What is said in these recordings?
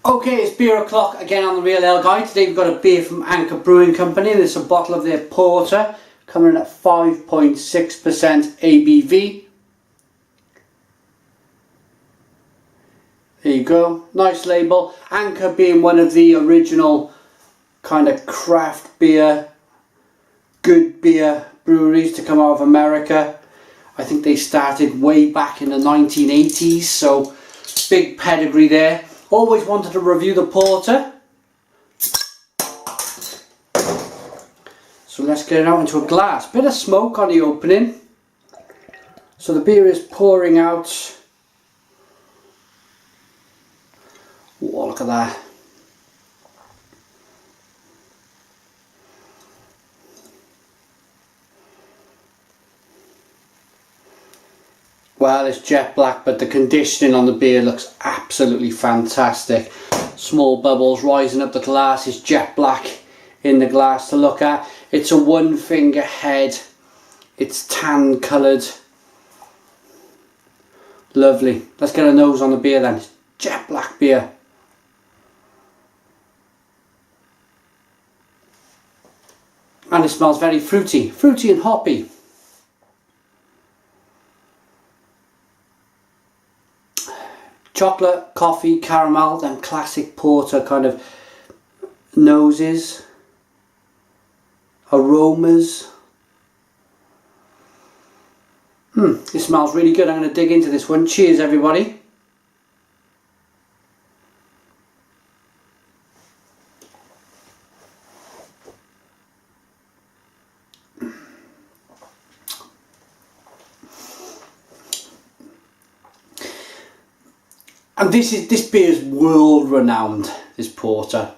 Okay, it's beer o'clock again on the Real Ale Guide. Today we've got a beer from Anchor Brewing Company. This is a bottle of their porter, coming in at 5.6% ABV. There you go, nice label. Anchor being one of the original kind of craft beer, good beer breweries to come out of America. I think they started way back in the 1980s, so big pedigree there. Always wanted to review the porter, so let's get it out into a glass. Bit of smoke on the opening, so the beer is pouring out. Oh, look at that. Well, it's jet black, but the conditioning on the beer looks absolutely fantastic. Small bubbles rising up the glass. It's jet black in the glass to look at. It's a one finger head. It's tan coloured. Lovely. Let's get a nose on the beer then. It's jet black beer. And it smells very fruity. Fruity and hoppy. Chocolate, coffee, caramel, them classic porter kind of noses, aromas. It smells really good. I'm going to dig into this one. Cheers, everybody. And this beer is world renowned, this porter.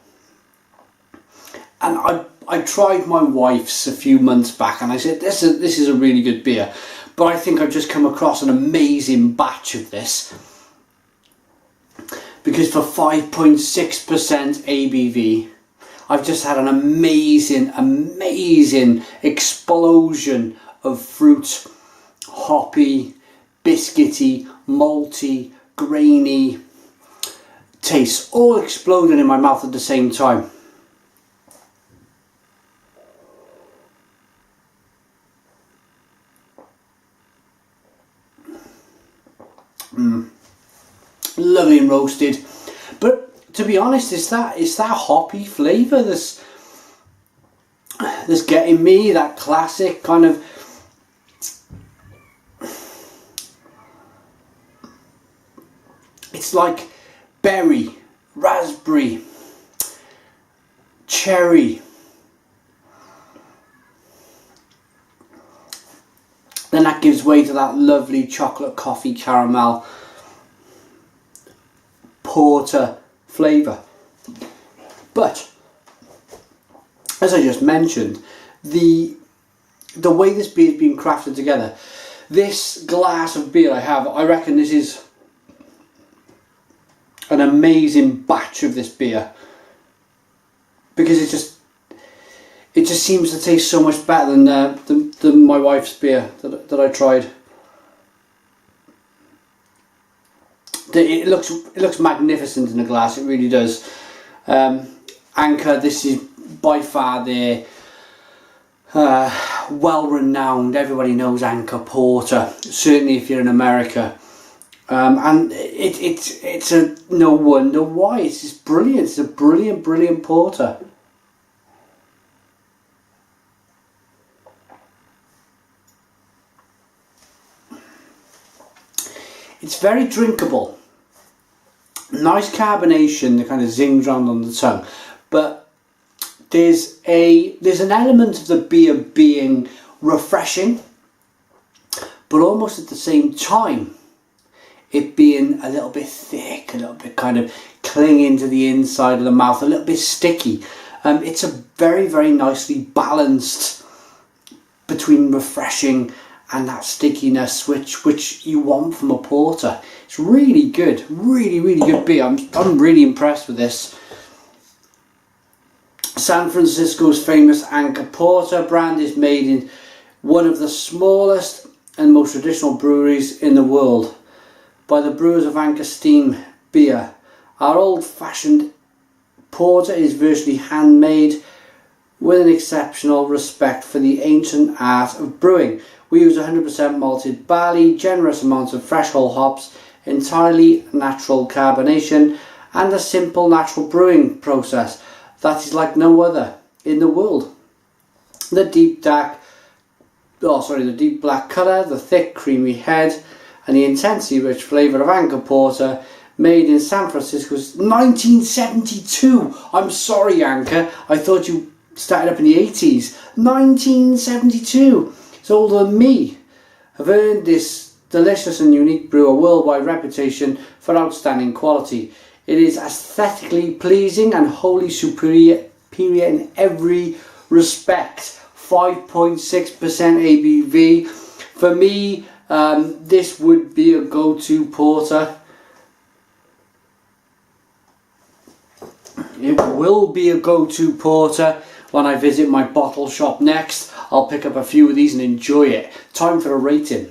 And I tried my wife's a few months back and I said this is a really good beer, but I think I've just come across an amazing batch of this, because for 5.6% ABV I've just had an amazing explosion of fruit, hoppy, biscuity, malty, grainy tastes all exploding in my mouth at the same time. Lovely and roasted, but to be honest, it's that hoppy flavour that's getting me, that classic kind of it's like berry, raspberry, cherry. Then that gives way to that lovely chocolate, coffee, caramel, porter flavour. But as I just mentioned, the way this beer is being crafted together, this glass of beer I reckon this is an amazing batch of this beer, because it just seems to taste so much better than my wife's beer that I tried. It looks magnificent in the glass. It really does. Anchor, this is by far their well renowned. Everybody knows Anchor Porter. Certainly, if you're in America. And it's a no wonder why. It's just brilliant. It's a brilliant porter. It's very drinkable. Nice carbonation that kind of zings around on the tongue, but there's an element of the beer being refreshing, but almost at the same time it being a little bit thick, a little bit kind of clinging to the inside of the mouth, a little bit sticky. It's a very nicely balanced between refreshing and that stickiness which you want from a porter. It's really good, really good beer. I'm really impressed with this. San Francisco's famous Anchor Porter brand is made in one of the smallest and most traditional breweries in the world by the brewers of Anchor Steam Beer Our old-fashioned porter is virtually handmade with an exceptional respect for the ancient art of brewing. We use 100% malted barley, generous amounts of fresh whole hops, entirely natural carbonation, and a simple natural brewing process that is like no other in the world. The deep black colour, the thick creamy head, and the intensely rich flavour of Anchor Porter, made in San Francisco's 1972. I'm sorry, Anchor, I thought you started up in the 80s. 1972. It's older than me. Have earned this delicious and unique brew a worldwide reputation for outstanding quality. It is aesthetically pleasing and wholly superior in every respect. 5.6% ABV. For me, this would be a go-to porter. It will be a go-to porter when I visit my bottle shop next. I'll pick up a few of these and enjoy it. Time for a rating.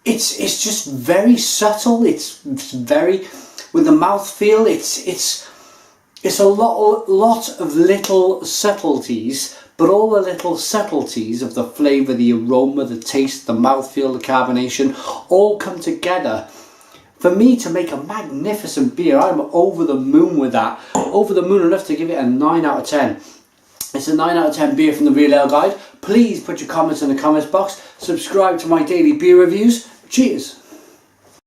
It's just very subtle. It's very, with the mouthfeel, it's a lot of little subtleties, but all the little subtleties of the flavour, the aroma, the taste, the mouthfeel, the carbonation, all come together for me to make a magnificent beer. I'm over the moon with that. Over the moon enough to give it a 9 out of 10. It's a 9 out of 10 beer from the Real Ale Guide. Please put your comments in the comments box. Subscribe to my daily beer reviews. Cheers.